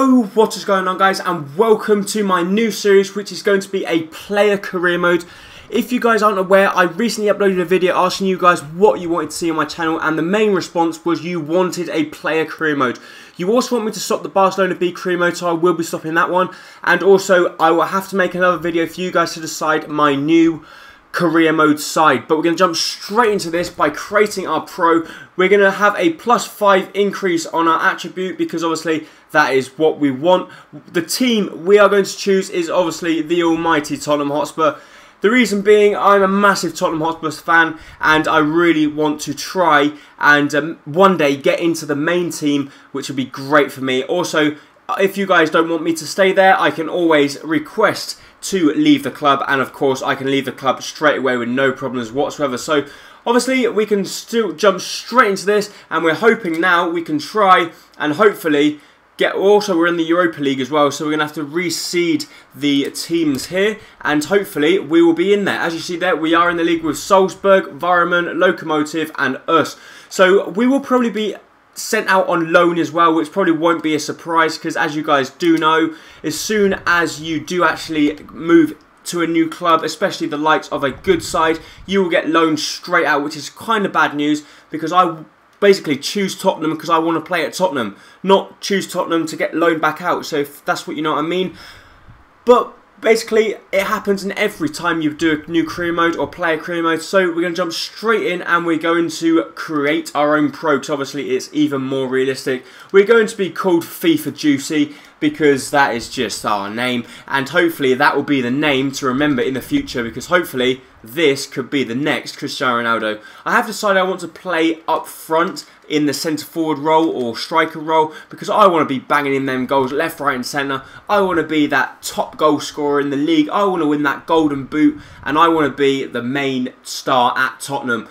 Yo, what is going on, guys, and welcome to my new series, which is going to be a player career mode. If you guys aren't aware, I recently uploaded a video asking you guys what you wanted to see on my channel, and the main response was you wanted a player career mode. You also want me to stop the Barcelona B career mode, so I will be stopping that one, and also I will have to make another video for you guys to decide my new career mode side. But we're going to jump straight into this by creating our pro. We're going to have a +5 increase on our attribute because obviously that is what we want. The team we are going to choose is obviously the almighty Tottenham Hotspur. The reason being, I'm a massive Tottenham Hotspur fan and I really want to try and one day get into the main team, which would be great for me. Also, if you guys don't want me to stay there, I can always request to leave the club, and of course I can leave the club straight away with no problems whatsoever. So obviously we can still jump straight into this, and we're hoping now we can try and hopefully get, also we're in the Europa League as well, so we're going to have to reseed the teams here, and hopefully we will be in there. As you see there, we are in the league with Salzburg, Varman, Lokomotiv and us. So we will probably be sent out on loan as well, which probably won't be a surprise because, as you guys do know, as soon as you do actually move to a new club, especially the likes of a good side, you will get loaned straight out, which is kind of bad news because I basically choose Tottenham because I want to play at Tottenham, not choose Tottenham to get loaned back out, so if that's what you know what I mean. But basically, it happens in every time you do a new career mode or player career mode. So we're going to jump straight in and we're going to create our own pro, because obviously it's even more realistic. We're going to be called FIFA Juicy because that is just our name, and hopefully that will be the name to remember in the future, because hopefully this could be the next Cristiano Ronaldo. I have decided I want to play up front in the centre forward role or striker role because I want to be banging in them goals left, right and centre. I want to be that top goal scorer in the league. I want to win that golden boot, and I want to be the main star at Tottenham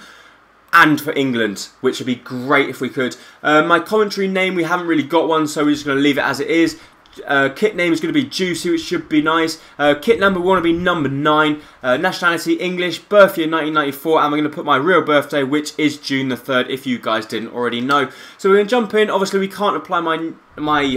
and for England, which would be great if we could. My commentary name, we haven't really got one, so we're just going to leave it as it is. Kit name is going to be Juicy, which should be nice. Kit number we want to be number 9. Nationality English, birth year 1994, and we're going to put my real birthday, which is June the 3rd, if you guys didn't already know. So we're going to jump in. Obviously we can't apply my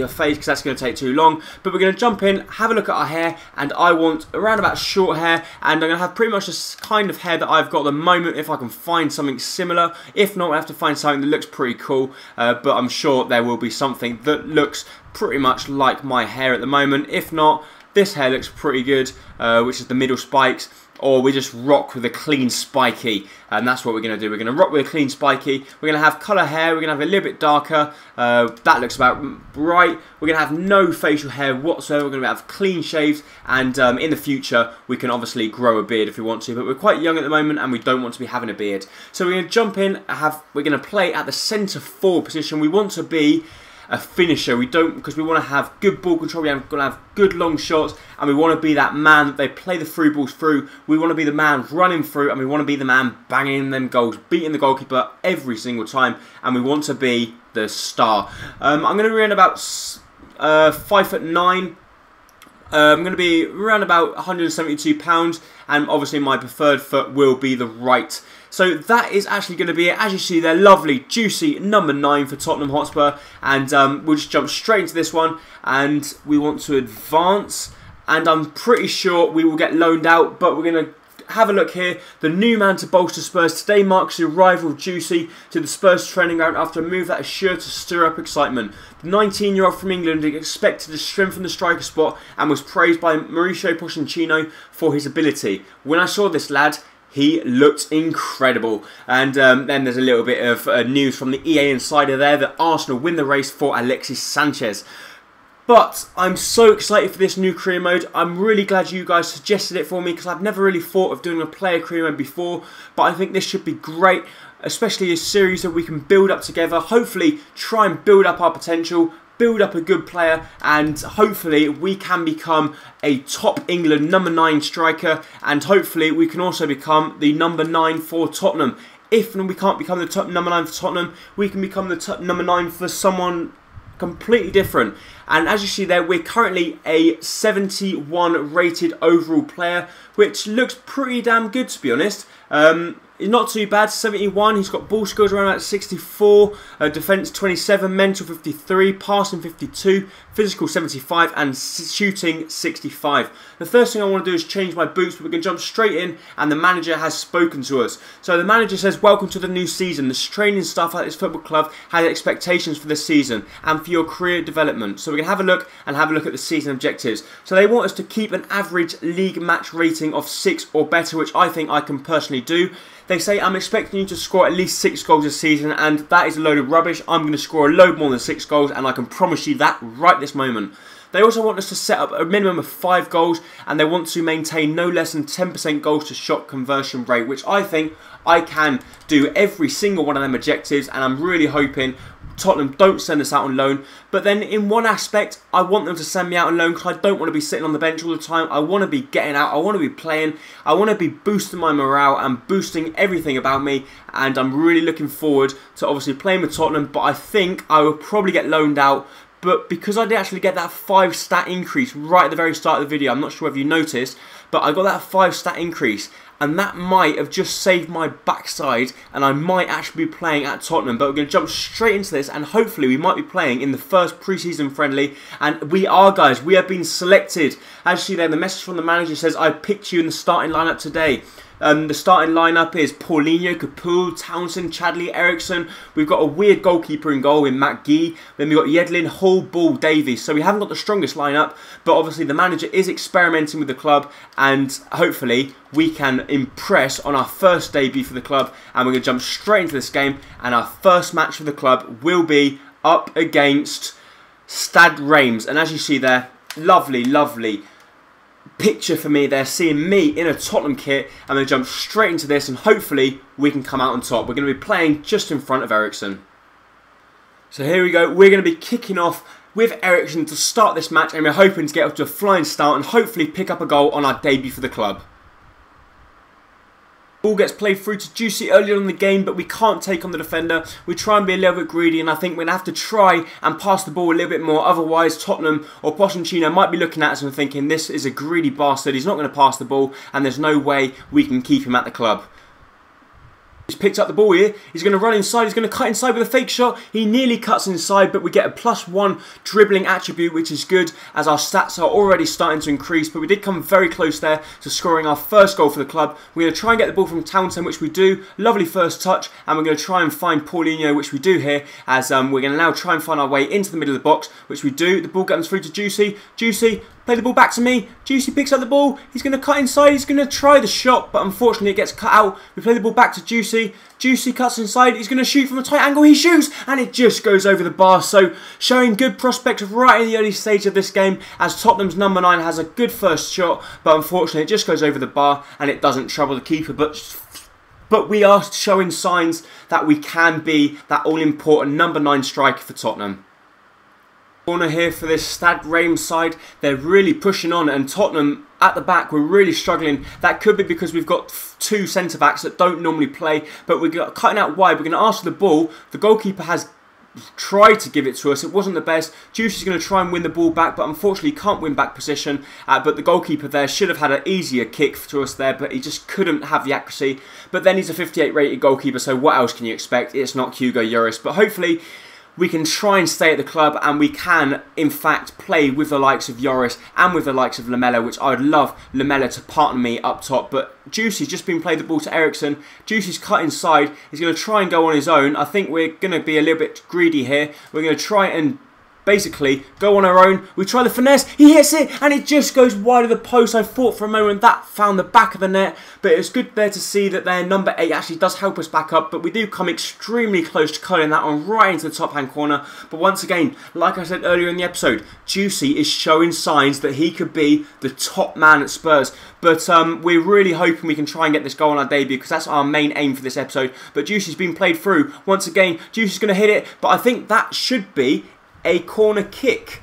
face because that's going to take too long, but we're going to jump in, have a look at our hair, and I want around about short hair, and I'm going to have pretty much the kind of hair that I've got at the moment if I can find something similar. If not, we'll have to find something that looks pretty cool, but I'm sure there will be something that looks pretty much like my hair at the moment. If not, this hair looks pretty good, which is the middle spikes, or we just rock with a clean spiky, and that's what we're going to do. We're going to rock with a clean spiky. We're going to have colour hair. We're going to have a little bit darker. That looks about right. We're going to have no facial hair whatsoever. We're going to have clean shaves, and in the future we can obviously grow a beard if we want to, but we're quite young at the moment and we don't want to be having a beard. So we're going to jump in. We're going to play at the centre forward position. We want to be a finisher. We don't, because we want to have good ball control, we're going to have good long shots, and we want to be that man that they play the through balls through. We want to be the man running through, and we want to be the man banging them goals, beating the goalkeeper every single time, and we want to be the star. I'm going to be around about 5'9". I'm going to be around about 172 pounds, and obviously my preferred foot will be the right. So that is actually going to be it. As you see, they're lovely, juicy number 9 for Tottenham Hotspur, and we'll just jump straight into this one, and we want to advance, and I'm pretty sure we will get loaned out, but we're going to have a look here. The new man to bolster Spurs today marks the arrival of Juicy to the Spurs training ground after a move that is sure to stir up excitement. The 19-year-old from England is expected to strengthen the striker spot and was praised by Mauricio Pochettino for his ability. When I saw this lad, he looked incredible. And then there's a little bit of news from the EA Insider there that Arsenal win the race for Alexis Sanchez. But I'm so excited for this new career mode. I'm really glad you guys suggested it for me because I've never really thought of doing a player career mode before. But I think this should be great, especially a series that we can build up together. Hopefully try and build up our potential, build up a good player, and hopefully we can become a top England number 9 striker, and hopefully we can also become the number 9 for Tottenham. If we can't become the top number 9 for Tottenham, we can become the top number 9 for someone completely different. And as you see there, we're currently a 71 rated overall player, which looks pretty damn good, to be honest. He's not too bad, 71. He's got ball skills around about 64, defence 27, mental 53, passing 52, physical 75 and shooting 65. The first thing I want to do is change my boots, but we're going to jump straight in, and the manager has spoken to us. So the manager says, welcome to the new season. The training staff at this football club has expectations for this season and for your career development. So we're going to have a look at the season objectives. So they want us to keep an average league match rating of 6 or better, which I think I can personally do. They say I'm expecting you to score at least 6 goals a season, and that is a load of rubbish. I'm going to score a load more than 6 goals, and I can promise you that right this moment. They also want us to set up a minimum of 5 goals, and they want to maintain no less than 10% goals to shot conversion rate, which I think I can do every single one of them objectives, and I'm really hoping Tottenham don't send us out on loan. But then in one aspect, I want them to send me out on loan because I don't want to be sitting on the bench all the time. I want to be getting out, I want to be playing, I want to be boosting my morale and boosting everything about me, and I'm really looking forward to obviously playing with Tottenham. But I think I will probably get loaned out. But because I did actually get that 5 stat increase right at the very start of the video, I'm not sure if you noticed, but I got that 5 stat increase, and that might have just saved my backside, and I might actually be playing at Tottenham. But we're going to jump straight into this, and hopefully we might be playing in the first pre-season friendly. And we are, guys. We have been selected. As you see there, the message from the manager says, I picked you in the starting lineup today. The starting lineup is Paulinho, Kapoor, Townsend, Chadley, Ericsson. We've got a weird goalkeeper in goal in Matt Gee. Then we've got Yedlin, Hull, Ball, Davies. So we haven't got the strongest lineup, but obviously the manager is experimenting with the club, and hopefully we can impress on our first debut for the club. And we're going to jump straight into this game, and our first match for the club will be up against Stade Reims. And as you see there, lovely, lovely picture for me there, seeing me in a Tottenham kit. I'm going to jump straight into this, and hopefully we can come out on top. We're going to be playing just in front of Ericsson. So here we go. We're going to be kicking off with Ericsson to start this match, and we're hoping to get up to a flying start and hopefully pick up a goal on our debut for the club. Ball gets played through to Juicy earlier in the game, but we can't take on the defender. We try and be a little bit greedy, and I think we're going to have to try and pass the ball a little bit more. Otherwise, Tottenham or Pochettino might be looking at us and thinking, this is a greedy bastard. He's not going to pass the ball, and there's no way we can keep him at the club. He's picked up the ball here. He's going to run inside. He's going to cut inside with a fake shot. He nearly cuts inside, but we get a +1 dribbling attribute, which is good as our stats are already starting to increase. But we did come very close there to scoring our first goal for the club. We're going to try and get the ball from Townsend, which we do. Lovely first touch. And we're going to try and find Paulinho, which we do here, as we're going to now try and find our way into the middle of the box, which we do. The ball comes through to Juicy. Juicy, play the ball back to me. Juicy picks up the ball. He's going to cut inside. He's going to try the shot, but unfortunately it gets cut out. We play the ball back to Juicy. Juicy cuts inside. He's going to shoot from a tight angle. He shoots, and it just goes over the bar. So showing good prospect right in the early stage of this game, as Tottenham's number 9 has a good first shot, but unfortunately it just goes over the bar and it doesn't trouble the keeper. But we are showing signs that we can be that all-important number 9 striker for Tottenham. Corner here for this Stade Reims side. They're really pushing on, and Tottenham at the back, we're really struggling. That could be because we've got 2 centre-backs that don't normally play, but we're cutting out wide. We're going to ask for the ball. The goalkeeper has tried to give it to us. It wasn't the best. Juicy's going to try and win the ball back, but unfortunately can't win back position. But the goalkeeper there should have had an easier kick to us there, but he just couldn't have the accuracy. But then he's a 58 rated goalkeeper, so what else can you expect? It's not Hugo Lloris. But hopefully we can try and stay at the club, and we can, in fact, play with the likes of Lloris and with the likes of Lamela, which I would love Lamela to partner me up top. But Juicy's just been played the ball to Ericsson. Juicy's cut inside. He's going to try and go on his own. I think we're going to be a little bit greedy here. We're going to try and basically go on our own. We try the finesse. He hits it, and it just goes wide of the post. I thought for a moment that found the back of the net, but it's good there to see that their number 8 actually does help us back up. But we do come extremely close to cutting that one right into the top hand corner. But once again, like I said earlier in the episode, Juicy is showing signs that he could be the top man at Spurs. But we're really hoping we can try and get this goal on our debut, because that's our main aim for this episode. But Juicy's been played through. Once again, Juicy's going to hit it, but I think that should be a corner kick.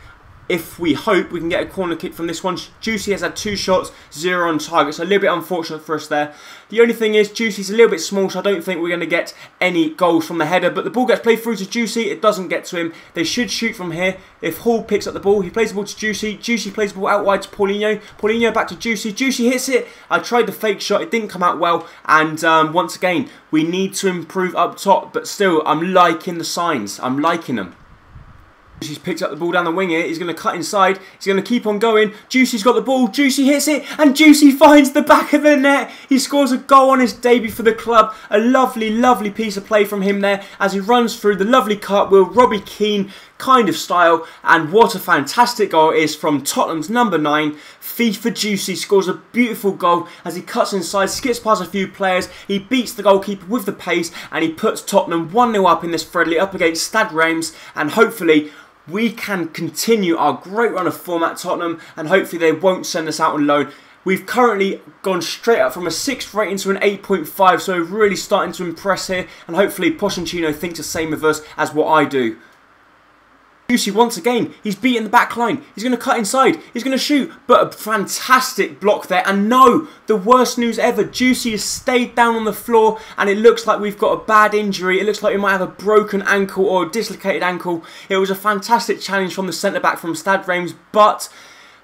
If we hope we can get a corner kick from this one. Juicy has had 2 shots, 0 on target, so a little bit unfortunate for us there. The only thing is Juicy's a little bit small, so I don't think we're going to get any goals from the header. But the ball gets played through to Juicy. It doesn't get to him. They should shoot from here. If Hall picks up the ball, he plays the ball to Juicy. Juicy plays the ball out wide to Paulinho. Paulinho back to Juicy. Juicy hits it. I tried the fake shot. It didn't come out well. And once again, we need to improve up top. But still, I'm liking the signs. I'm liking them. Juicy's picked up the ball down the wing here. He's going to cut inside. He's going to keep on going. Juicy's got the ball. Juicy hits it. And Juicy finds the back of the net. He scores a goal on his debut for the club. A lovely, lovely piece of play from him there as he runs through the lovely cartwheel, Robbie Keane kind of style. And what a fantastic goal it is from Tottenham's number 9, FIFA Juicy. Scores a beautiful goal as he cuts inside, skips past a few players. He beats the goalkeeper with the pace and he puts Tottenham 1-0 up in this friendly up against Stade Reims. And hopefully we can continue our great run of form at Tottenham, and hopefully they won't send us out on loan. We've currently gone straight up from a 6 rating to an 8.5, so we're really starting to impress here, and hopefully Pochettino thinks the same of us as what I do. Juicy once again, he's beaten the back line. He's going to cut inside. He's going to shoot. But a fantastic block there. And no, the worst news ever. Juicy has stayed down on the floor and it looks like we've got a bad injury. It looks like we might have a broken ankle or a dislocated ankle. It was a fantastic challenge from the centre-back from Stade Reims, but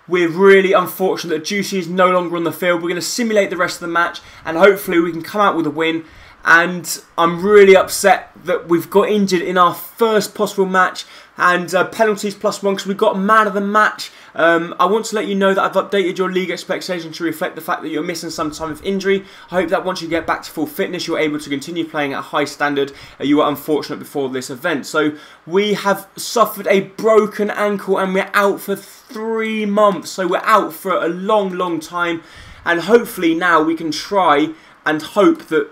we're really unfortunate that Juicy is no longer on the field. We're going to simulate the rest of the match and hopefully we can come out with a win. And I'm really upset that we've got injured in our first possible match, and penalties +1 because we got man of the match. I want to let you know that I've updated your league expectation to reflect the fact that you're missing some time of injury. I hope that once you get back to full fitness you're able to continue playing at a high standard. You were unfortunate before this event. So we have suffered a broken ankle and we're out for 3 months. So we're out for a long, long time, and hopefully now we can try and hope that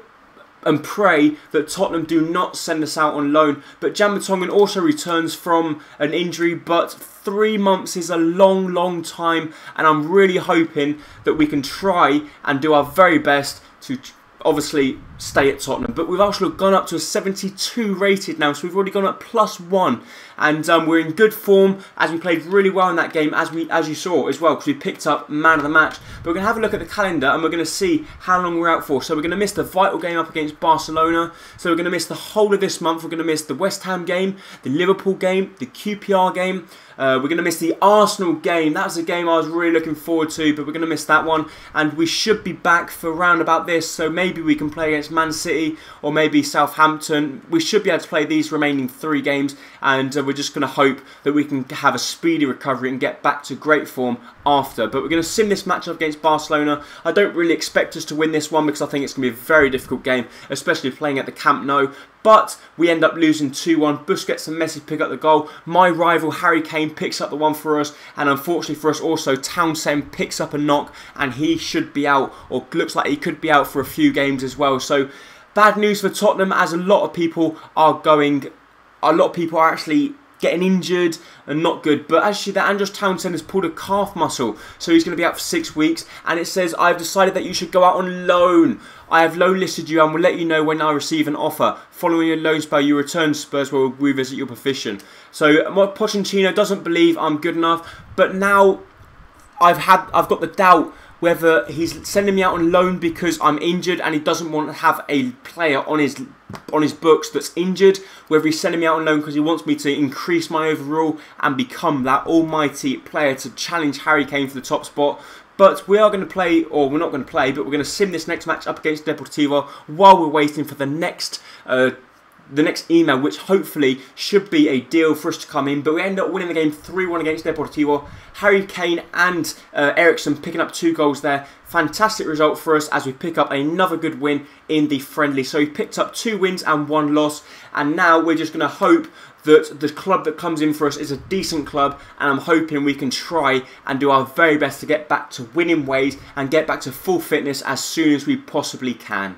and pray that Tottenham do not send us out on loan. But Jan Vertonghen also returns from an injury, but 3 months is a long, long time, and I'm really hoping that we can try and do our very best to obviously stay at Tottenham. But we've actually gone up to a 72 rated now, so we've already gone up +1, and we're in good form as we played really well in that game, as you saw as well, because we picked up man of the match. But we're going to have a look at the calendar and we're going to see how long we're out for. So we're going to miss the vital game up against Barcelona, so we're going to miss the whole of this month. We're going to miss the West Ham game, the Liverpool game, the QPR game. We're going to miss the Arsenal game. That was a game I was really looking forward to, but we're going to miss that one. And we should be back for round about this, so maybe we can play against Man City or maybe Southampton. We should be able to play these remaining 3 games, and we're just going to hope that we can have a speedy recovery and get back to great form after. But we're going to sim this matchup against Barcelona. I don't really expect us to win this one because I think it's going to be a very difficult game, especially playing at the Camp Nou. But we end up losing 2-1. Busquets and Messi pick up the goal. My rival Harry Kane picks up the one for us. And unfortunately for us also, Townsend picks up a knock. And he should be out, or looks like he could be out for a few games as well. So bad news for Tottenham, as a lot of people are actually getting injured and not good. But actually that Andros Townsend has pulled a calf muscle, so he's going to be out for 6 weeks. And it says, I've decided that you should go out on loan. I have loan listed you and will let you know when I receive an offer. Following your loan spell, you return to Spurs where we'll revisit your position. So Pochettino doesn't believe I'm good enough, but now I've got the doubt whether he's sending me out on loan because I'm injured and he doesn't want to have a player on his books that's injured, whether he's sending me out on loan because he wants me to increase my overall and become that almighty player to challenge Harry Kane for the top spot. But we are going to play, or we're not going to play, but we're going to sim this next match up against Deportivo while we're waiting for the next email, which hopefully should be a deal for us to come in. But we end up winning the game 3-1 against Deportivo. Harry Kane and Ericsson picking up 2 goals there. Fantastic result for us as we pick up another good win in the friendly. So we picked up 2 wins and 1 loss, and now we're just going to hope that the club that comes in for us is a decent club, and I'm hoping we can try and do our very best to get back to winning ways and get back to full fitness as soon as we possibly can.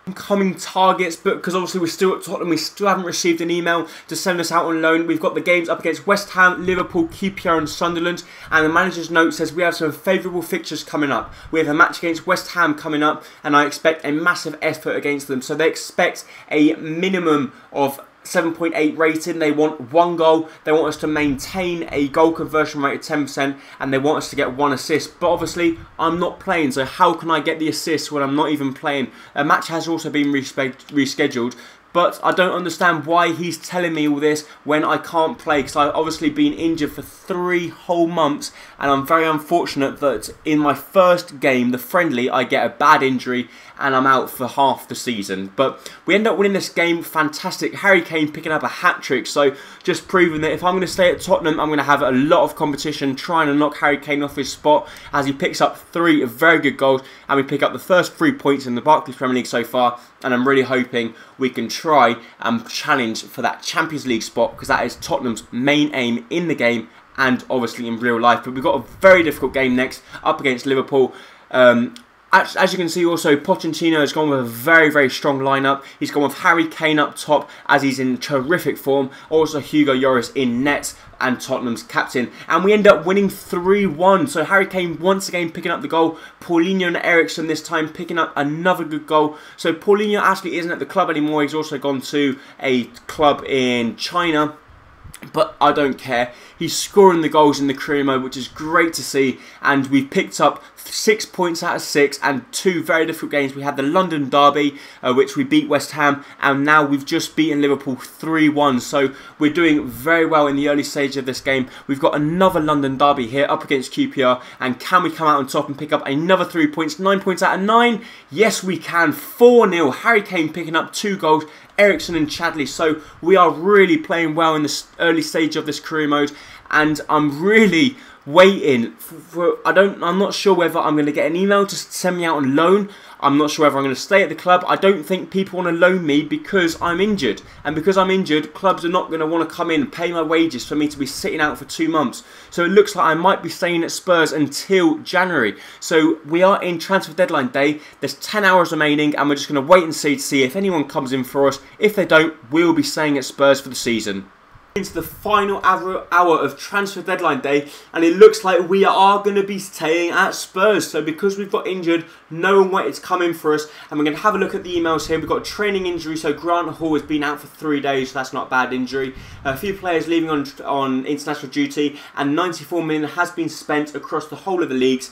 Incoming targets, but because obviously we're still at Tottenham, we still haven't received an email to send us out on loan. We've got the games up against West Ham, Liverpool, QPR and Sunderland, and the manager's note says we have some favourable fixtures coming up. We have a match against West Ham coming up, and I expect a massive effort against them. So they expect a minimum of 7.8 rating. They want 1 goal. They want us to maintain a goal conversion rate of 10%, and they want us to get 1 assist. But obviously, I'm not playing, so how can I get the assist when I'm not even playing? A match has also been rescheduled, But I don't understand why he's telling me all this when I can't play, because I've obviously been injured for 3 whole months, and I'm very unfortunate that in my first game, the friendly, I get a bad injury and I'm out for half the season. But we end up winning this game. Fantastic. Harry Kane picking up a hat-trick, so just proving that if I'm going to stay at Tottenham, I'm going to have a lot of competition trying to knock Harry Kane off his spot, as he picks up 3 very good goals, and we pick up the first 3 points in the Barclays Premier League so far, and I'm really hoping we can try and challenge for that Champions League spot, because that is Tottenham's main aim in the game and obviously in real life. But we've got a very difficult game next up against Liverpool. As you can see also, Pochettino has gone with a very strong lineup. He's gone with Harry Kane up top as he's in terrific form. Also Hugo Lloris in net and Tottenham's captain. And we end up winning 3-1. So Harry Kane once again picking up the goal. Paulinho and Eriksen this time picking up another good goal. So Paulinho actually isn't at the club anymore. He's also gone to a club in China. But I don't care. He's scoring the goals in the career mode, which is great to see. And we've picked up 6 points out of 6 and 2 very difficult games. We had the London derby, which we beat West Ham, and now we've just beaten Liverpool 3-1. So we're doing very well in the early stage of this game. We've got another London derby here up against QPR, and can we come out on top and pick up another 3 points? 9 points out of 9? Yes, we can. 4-0. Harry Kane picking up 2 goals. Eriksen and Chadley. So we are really playing well in the early stage of this career mode, and I'm really waiting for I'm not sure whether I'm going to get an email to send me out on loan. I'm not sure whether I'm going to stay at the club. I don't think people want to loan me because I'm injured, and because I'm injured, clubs are not going to want to come in and pay my wages for me to be sitting out for 2 months. So it looks like I might be staying at Spurs until January. So we are in transfer deadline day. There's 10 hours remaining, and we're just going to wait and see if anyone comes in for us. If they don't, we'll be staying at Spurs for the season. Into the final hour of transfer deadline day, and it looks like we are going to be staying at Spurs. So because we've got injured, no one is coming for us, and we're going to have a look at the emails here. We've got a training injury, so Grant Hall has been out for 3 days, so that's not a bad injury. A few players leaving on international duty, and 94 million has been spent across the whole of the leagues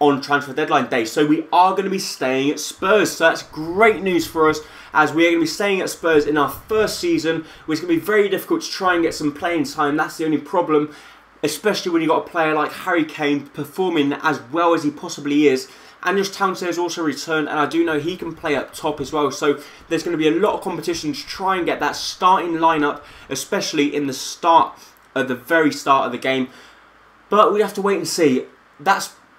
on transfer deadline day. So we are going to be staying at Spurs. So that's great news for us, as we are going to be staying at Spurs in our first season, which is going to be very difficult to try and get some playing time. That's the only problem, especially when you've got a player like Harry Kane performing as well as he possibly is. Andros Townsend has also returned, and I do know he can play up top as well. So there's going to be a lot of competition to try and get that starting lineup, especially in the very start of the game. But we have to wait and see.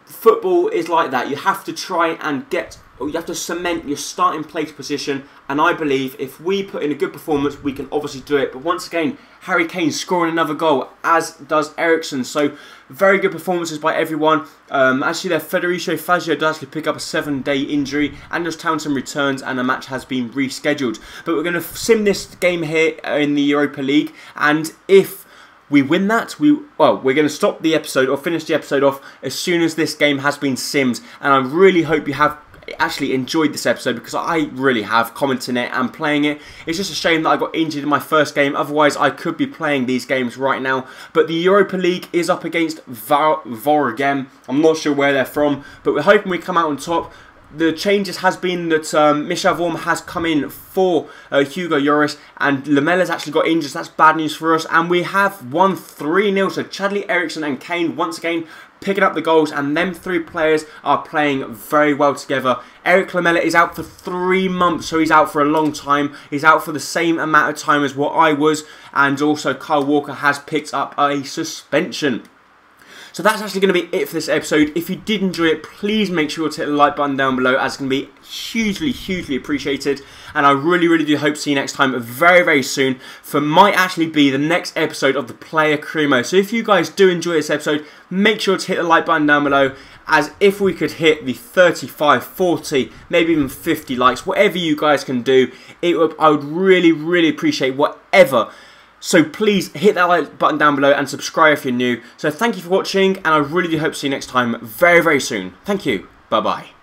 Football is like that. You have to try and you have to cement your starting place position, and I believe if we put in a good performance, we can obviously do it. But once again, Harry Kane scoring another goal, as does Eriksen. So very good performances by everyone. Actually, there Federico Fazio does actually pick up a 7-day injury. Andros Townsend returns, and the match has been rescheduled. But we're going to sim this game here in the Europa League, and if we win that, we're going to stop the episode or finish the episode off as soon as this game has been simmed. And I really hope you have actually enjoyed this episode, because I really have, commenting it and playing it. It's just a shame that I got injured in my first game, otherwise I could be playing these games right now. But the Europa League is up against Vorgem. I'm not sure where they're from, but we're hoping we come out on top. The changes has been that Michel Vorm has come in for Hugo Lloris, and Lamella's actually got injured, so that's bad news for us. And we have won 3-0, so Chadley, Eriksen and Kane once again picking up the goals, and them 3 players are playing very well together. Eric Lamela is out for 3 months, so he's out for a long time. He's out for the same amount of time as what I was, and also Kyle Walker has picked up a suspension. So that's actually going to be it for this episode. If you did enjoy it, please make sure to hit the like button down below, as it's going to be hugely appreciated. And I really do hope to see you next time very soon for might actually be the next episode of the Player Career Mode. So if you guys do enjoy this episode, make sure to hit the like button down below, as if we could hit the 35, 40, maybe even 50 likes, whatever you guys can do, I would really appreciate whatever. So please hit that like button down below and subscribe if you're new. So thank you for watching, and I really do hope to see you next time very soon. Thank you. Bye bye.